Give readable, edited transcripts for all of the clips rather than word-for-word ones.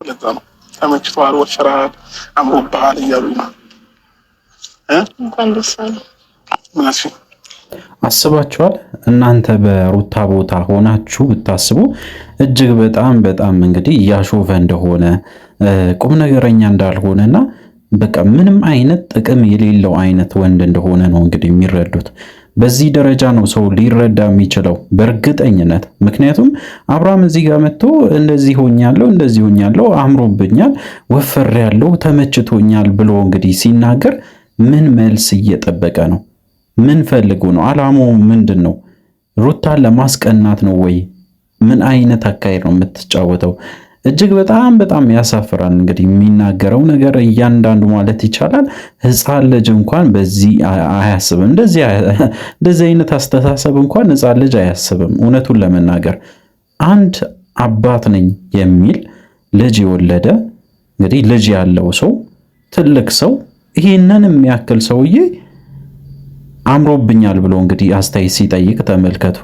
ለዛ ነው ተመችቷል፣ ወሽራል፣ አምሮብሃል እያሉ ነው። እንኳን ደስ አለ። ምናሽ አስባችኋል? እናንተ በሩታ ቦታ ሆናችሁ ብታስቡ እጅግ በጣም እንግዲህ እያሾፈ እንደሆነ ቁም ነገረኛ እንዳልሆነና በቃ ምንም አይነት ጥቅም የሌለው አይነት ወንድ እንደሆነ ነው እንግዲህ የሚረዱት። በዚህ ደረጃ ነው ሰው ሊረዳ የሚችለው በእርግጠኝነት። ምክንያቱም አብርሃም እዚህ ጋር መጥቶ እንደዚህ ሆኛለሁ፣ አምሮብኛል፣ ወፍሬያለሁ፣ ተመችቶኛል ብሎ እንግዲህ ሲናገር ምን መልስ እየጠበቀ ነው? ምን ፈልጎ ነው? አላማው ምንድን ነው? ሩታን ለማስቀናት ነው ወይ? ምን አይነት አካሄድ ነው የምትጫወተው? እጅግ በጣም ያሳፍራል። እንግዲህ የሚናገረው ነገር እያንዳንዱ ማለት ይቻላል ሕፃን ልጅ እንኳን በዚህ አያስብም። እንደዚህ አይነት አስተሳሰብ እንኳን ሕፃን ልጅ አያስብም። እውነቱን ለመናገር አንድ አባት ነኝ የሚል ልጅ የወለደ እንግዲህ ልጅ ያለው ሰው ትልቅ ሰው ይሄንን የሚያክል ሰውዬ አምሮብኛል ብሎ እንግዲህ አስተያየት ሲጠይቅ ተመልከቱ።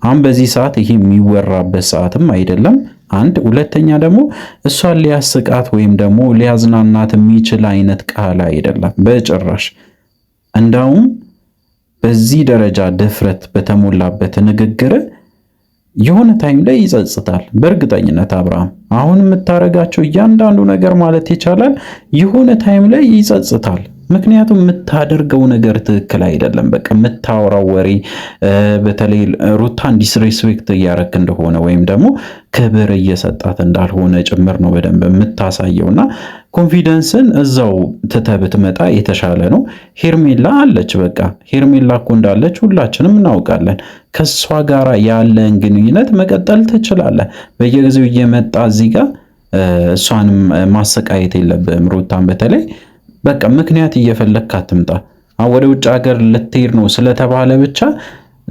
አሁን በዚህ ሰዓት ይሄ የሚወራበት ሰዓትም አይደለም። አንድ ሁለተኛ ደግሞ እሷን ሊያስቃት ወይም ደግሞ ሊያዝናናት የሚችል አይነት ቃል አይደለም በጭራሽ። እንዳውም በዚህ ደረጃ ድፍረት በተሞላበት ንግግር የሆነ ታይም ላይ ይጸጽታል በእርግጠኝነት። አብርሃም አሁን የምታረጋቸው እያንዳንዱ ነገር ማለት ይቻላል የሆነ ታይም ላይ ይጸጽታል። ምክንያቱም የምታደርገው ነገር ትክክል አይደለም። በቃ የምታወራው ወሬ በተለይ ሩታን ዲስሬስፔክት እያረክ እንደሆነ ወይም ደግሞ ክብር እየሰጣት እንዳልሆነ ጭምር ነው በደንብ የምታሳየውና ኮንፊደንስን እዛው ትተህ ብትመጣ የተሻለ ነው። ሄርሜላ አለች። በቃ ሄርሜላ እኮ እንዳለች ሁላችንም እናውቃለን። ከሷ ጋር ያለን ግንኙነት መቀጠል ትችላለህ። በየጊዜው እየመጣ እዚህ ጋር እሷንም ማሰቃየት የለብህም። ሩታን በተለይ በቃ ምክንያት እየፈለግክ አትምጣ። ወደ ውጭ ሀገር ልትሄድ ነው ስለተባለ ብቻ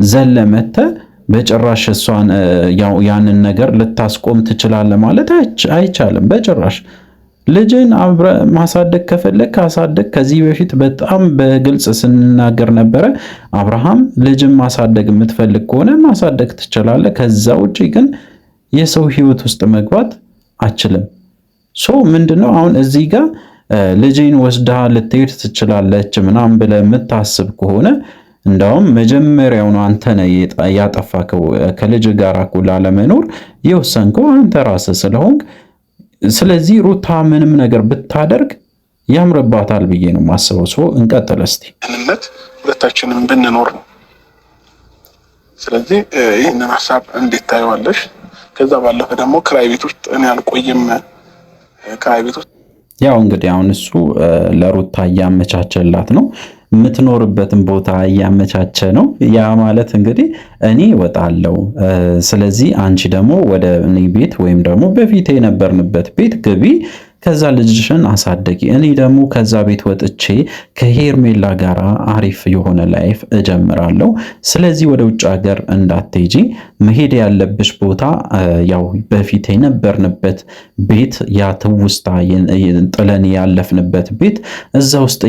ዘለመተ በጭራሽ እሷን ያንን ነገር ልታስቆም ትችላለህ ማለት አይቻልም በጭራሽ። ልጅን አብረ ማሳደግ ከፈለግ አሳደግ። ከዚህ በፊት በጣም በግልጽ ስንናገር ነበረ። አብርሃም ልጅን ማሳደግ የምትፈልግ ከሆነ ማሳደግ ትችላለህ። ከዛ ውጪ ግን የሰው ሕይወት ውስጥ መግባት አችልም። ምንድነው አሁን እዚህ ጋር ልጅን ወስዳ ልትሄድ ትችላለች ምናምን ብለህ የምታስብ ከሆነ እንዳውም መጀመሪያውኑ አንተ ነህ ያጠፋከው። ከልጅ ጋር እኮ ላለመኖር የወሰንከው አንተ ራስህ ስለሆንክ፣ ስለዚህ ሩታ ምንም ነገር ብታደርግ ያምርባታል ብዬ ነው የማስበው። እንቀጥል እስቲ። ምንነት ሁለታችንም ብንኖር ነው። ስለዚህ ይህንን ሀሳብ እንዴት ታየዋለሽ? ከዛ ባለፈ ደግሞ ክራይ ቤት ውስጥ እኔ አልቆይም። ክራይ ቤት ውስጥ ያው እንግዲህ አሁን እሱ ለሩታ እያመቻቸላት ነው፣ የምትኖርበትን ቦታ እያመቻቸ ነው። ያ ማለት እንግዲህ እኔ እወጣለሁ፣ ስለዚህ አንቺ ደግሞ ወደ እኔ ቤት ወይም ደግሞ በፊት የነበርንበት ቤት ግቢ፣ ከዛ ልጅሽን አሳደጊ። እኔ ደግሞ ከዛ ቤት ወጥቼ ከሄርሜላ ጋር አሪፍ የሆነ ላይፍ እጀምራለሁ። ስለዚህ ወደ ውጭ ሀገር እንዳትሄጂ፣ መሄድ ያለብሽ ቦታ ያው በፊት የነበርንበት ቤት፣ ያ ትውስታ ጥለን ያለፍንበት ቤት፣ እዛ ውስጥ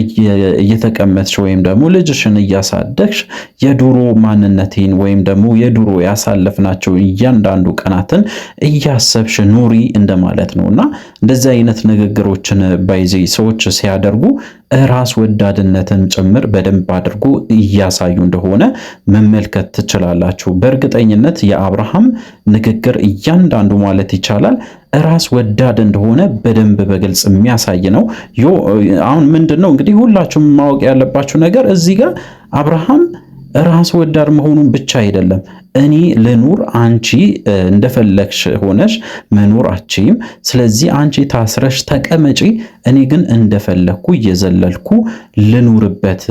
እየተቀመጥሽ ወይም ደግሞ ልጅሽን እያሳደግሽ የድሮ ማንነቴን ወይም ደግሞ የድሮ ያሳለፍናቸው እያንዳንዱ ቀናትን እያሰብሽ ኑሪ እንደማለት ነውና እንደዚህ አይነት ንግግሮችን ባይዜ ሰዎች ሲያደርጉ ራስ ወዳድነትን ጭምር በደንብ አድርጎ እያሳዩ እንደሆነ መመልከት ትችላላችሁ። በእርግጠኝነት የአብርሃም ንግግር እያንዳንዱ ማለት ይቻላል ራስ ወዳድ እንደሆነ በደንብ በግልጽ የሚያሳይ ነው። አሁን ምንድነው እንግዲህ ሁላችሁም ማወቅ ያለባችሁ ነገር እዚህ ጋር አብርሃም ራስ ወዳድ መሆኑን ብቻ አይደለም። እኔ ልኑር፣ አንቺ እንደፈለግሽ ሆነሽ መኖር አችይም። ስለዚህ አንቺ ታስረሽ ተቀመጪ፣ እኔ ግን እንደፈለግኩ እየዘለልኩ ልኑርበት።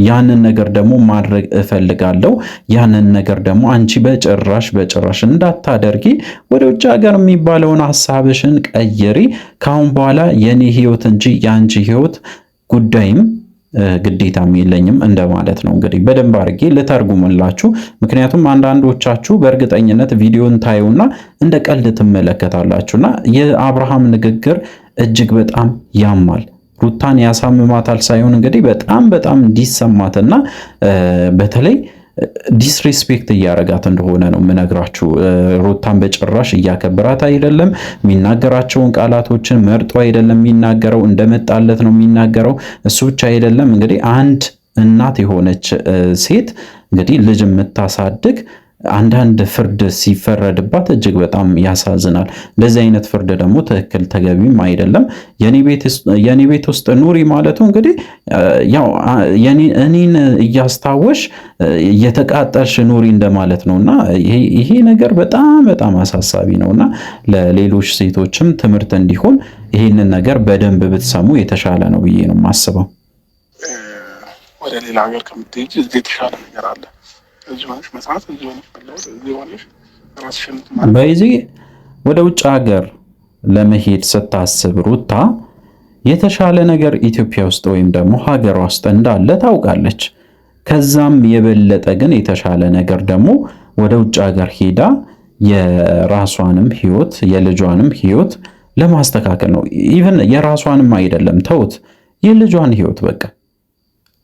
ያንን ነገር ደግሞ ማድረግ እፈልጋለሁ። ያንን ነገር ደግሞ አንቺ በጭራሽ እንዳታደርጊ። ወደ ውጭ ሀገር የሚባለውን ሐሳብሽን ቀይሪ። ካሁን በኋላ የኔ ህይወት እንጂ የአንቺ ህይወት ጉዳይም ግዴታም የለኝም እንደማለት ነው። እንግዲህ በደንብ አድርጌ ልተርጉምላችሁ። ምክንያቱም አንዳንዶቻችሁ በእርግጠኝነት ቪዲዮን ታዩና እንደ ቀልድ ትመለከታላችሁና የአብርሃም ንግግር እጅግ በጣም ያማል። ሩታን ያሳምማታል ሳይሆን እንግዲህ በጣም እንዲሰማትና በተለይ ዲስሪስፔክት እያረጋት እንደሆነ ነው የምነግራችሁ። ሩታን በጭራሽ እያከበራት አይደለም። የሚናገራቸውን ቃላቶችን መርጦ አይደለም የሚናገረው፣ እንደመጣለት ነው የሚናገረው። እሱ ብቻ አይደለም እንግዲህ አንድ እናት የሆነች ሴት እንግዲህ ልጅ የምታሳድግ አንዳንድ ፍርድ ሲፈረድባት እጅግ በጣም ያሳዝናል። እንደዚህ አይነት ፍርድ ደግሞ ትክክል ተገቢም አይደለም። የኔ ቤት ውስጥ ኑሪ ማለቱ እንግዲህ ያው እኔን እያስታወሽ እየተቃጠልሽ ኑሪ እንደማለት ነውና ይሄ ነገር በጣም በጣም አሳሳቢ ነውና ለሌሎች ሴቶችም ትምህርት እንዲሆን ይህንን ነገር በደንብ ብትሰሙ የተሻለ ነው ብዬ ነው የማስበው። ወደ ሌላ ሀገር ከምትሄጂ እዚህ የተሻለ ነገር አለ። እዚህ ሆነሽ መስራት፣ እዚህ ሆነሽ መለወጥ፣ እዚህ ሆነሽ ራስሽን በዚህ ወደ ውጭ ሀገር ለመሄድ ስታስብ ሩታ የተሻለ ነገር ኢትዮጵያ ውስጥ ወይም ደግሞ ሀገሯ ውስጥ እንዳለ ታውቃለች። ከዛም የበለጠ ግን የተሻለ ነገር ደግሞ ወደ ውጭ ሀገር ሄዳ የራሷንም ህይወት የልጇንም ህይወት ለማስተካከል ነው። ኢቭን የራሷንም አይደለም ተውት፣ የልጇን ህይወት በቃ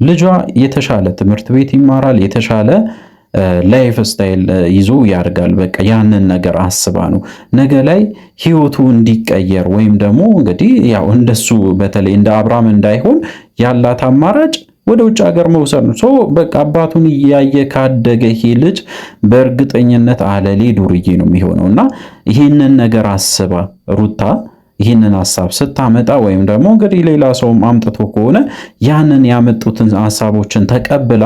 ልጇ የተሻለ ትምህርት ቤት ይማራል፣ የተሻለ ላይፍ ስታይል ይዞ ያድጋል። በቃ ያንን ነገር አስባ ነው ነገ ላይ ህይወቱ እንዲቀየር ወይም ደግሞ እንግዲህ ያው እንደሱ በተለይ እንደ አብርሃም እንዳይሆን ያላት አማራጭ ወደ ውጭ ሀገር መውሰድ ነው። በቃ አባቱን እያየ ካደገ ይሄ ልጅ በእርግጠኝነት አለሌ ዱርዬ ነው የሚሆነውና ይህንን ነገር አስባ ሩታ ይህንን ሐሳብ ስታመጣ ወይም ደግሞ እንግዲህ ሌላ ሰውም አምጥቶ ከሆነ ያንን ያመጡትን ሐሳቦችን ተቀብላ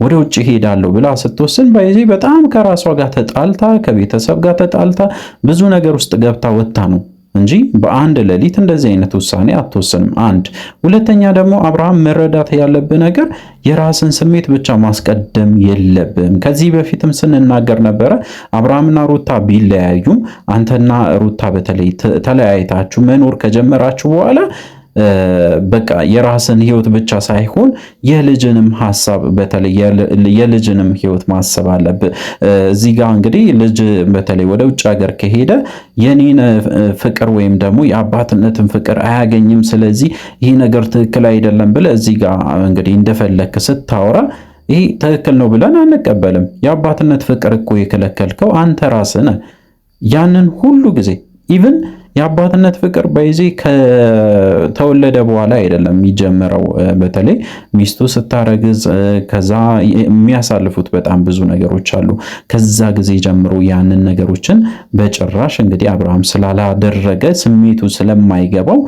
ወደ ውጭ ሄዳለሁ ብላ ስትወስን በዚህ በጣም ከራሷ ጋር ተጣልታ ከቤተሰብ ጋር ተጣልታ ብዙ ነገር ውስጥ ገብታ ወጣ ነው እንጂ በአንድ ሌሊት እንደዚህ አይነት ውሳኔ አትወስንም። አንድ ሁለተኛ ደግሞ አብርሃም መረዳት ያለብህ ነገር የራስን ስሜት ብቻ ማስቀደም የለብም። ከዚህ በፊትም ስንናገር ነበረ አብርሃምና ሩታ ቢለያዩም አንተና ሩታ በተለይ ተለያይታችሁ መኖር ከጀመራችሁ በኋላ በቃ የራስን ህይወት ብቻ ሳይሆን የልጅንም ሐሳብ በተለይ የልጅንም ህይወት ማሰብ አለብህ። እዚህ ጋር እንግዲህ ልጅ በተለይ ወደ ውጭ ሀገር ከሄደ የኔን ፍቅር ወይም ደግሞ የአባትነትን ፍቅር አያገኝም፣ ስለዚህ ይህ ነገር ትክክል አይደለም ብለህ እዚህ ጋር እንግዲህ እንደፈለክ ስታወራ ይህ ትክክል ነው ብለን አንቀበልም። የአባትነት ፍቅር እኮ የከለከልከው አንተ ራስህ ነህ። ያንን ሁሉ ጊዜ ኢቭን የአባትነት ፍቅር በዚህ ከተወለደ በኋላ አይደለም የሚጀምረው። በተለይ ሚስቱ ስታረግዝ ከዛ የሚያሳልፉት በጣም ብዙ ነገሮች አሉ። ከዛ ጊዜ ጀምሮ ያንን ነገሮችን በጭራሽ እንግዲህ አብርሃም ስላላደረገ ስሜቱ ስለማይገባው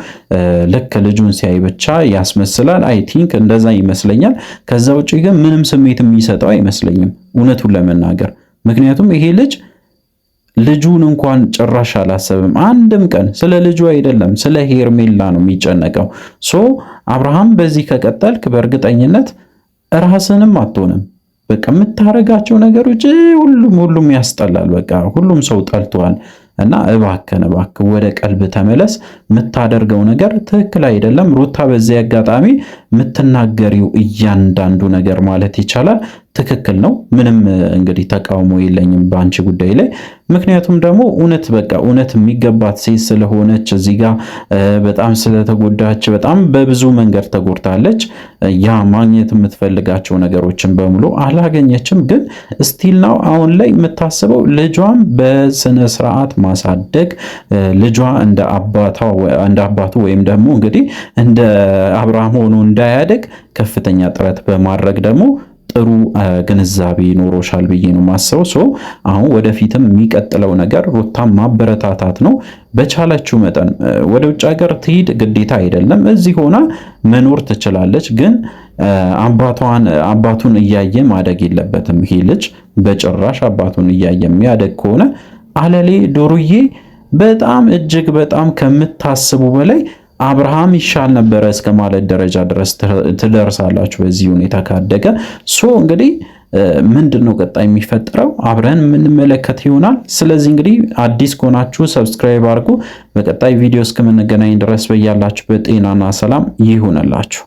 ልክ ልጁን ሲያይ ብቻ ያስመስላል። አይ ቲንክ እንደዛ ይመስለኛል። ከዛ ውጪ ግን ምንም ስሜት የሚሰጠው አይመስለኝም እውነቱን ለመናገር ምክንያቱም ይሄ ልጁን እንኳን ጭራሽ አላሰብም። አንድም ቀን ስለ ልጁ አይደለም ስለ ሄርሜላ ነው የሚጨነቀው። አብርሃም በዚህ ከቀጠልክ በእርግጠኝነት ራስንም አትሆንም። በቃ የምታረጋቸው ነገሮች ሁሉም ያስጠላል። በቃ ሁሉም ሰው ጠልቷል። እና እባክህ ወደ ቀልብ ተመለስ። የምታደርገው ነገር ትክክል አይደለም። ሩታ በዚህ አጋጣሚ የምትናገሪው እያንዳንዱ ነገር ማለት ይቻላል ትክክል ነው። ምንም እንግዲህ ተቃውሞ የለኝም በአንቺ ጉዳይ ላይ። ምክንያቱም ደግሞ እውነት የሚገባት ሴት ስለሆነች እዚህ ጋር በጣም ስለተጎዳች በጣም በብዙ መንገድ ተጎድታለች። ያ ማግኘት የምትፈልጋቸው ነገሮችን በሙሉ አላገኘችም። ግን ስቲል ነው አሁን ላይ የምታስበው ልጇን በስነ ስርዓት ማሳደግ፣ ልጇ እንደ አባቱ ወይም ደግሞ እንግዲህ እንደ አብርሃም ሆኖ እንዳያደግ ከፍተኛ ጥረት በማድረግ ደግሞ ጥሩ ግንዛቤ ኖሮሻል ብዬ ነው ማስበው። አሁን ወደፊትም የሚቀጥለው ነገር ሩታን ማበረታታት ነው። በቻለችው መጠን ወደ ውጭ ሀገር ትሂድ ግዴታ አይደለም፣ እዚህ ሆና መኖር ትችላለች። ግን አባቱን እያየ ማደግ የለበትም ይሄ ልጅ በጭራሽ። አባቱን እያየ የሚያደግ ከሆነ አለሌ ዶሩዬ በጣም እጅግ በጣም ከምታስቡ በላይ አብርሃም ይሻል ነበረ እስከ ማለት ደረጃ ድረስ ትደርሳላችሁ በዚህ ሁኔታ ካደገ። እንግዲህ ምንድነው ቀጣይ የሚፈጠረው አብረን የምንመለከት ይሆናል። ስለዚህ እንግዲህ አዲስ ከሆናችሁ ሰብስክራይብ አድርጉ። በቀጣይ ቪዲዮ እስከምንገናኝ ድረስ በያላችሁበት ጤናና ሰላም ይሁንላችሁ።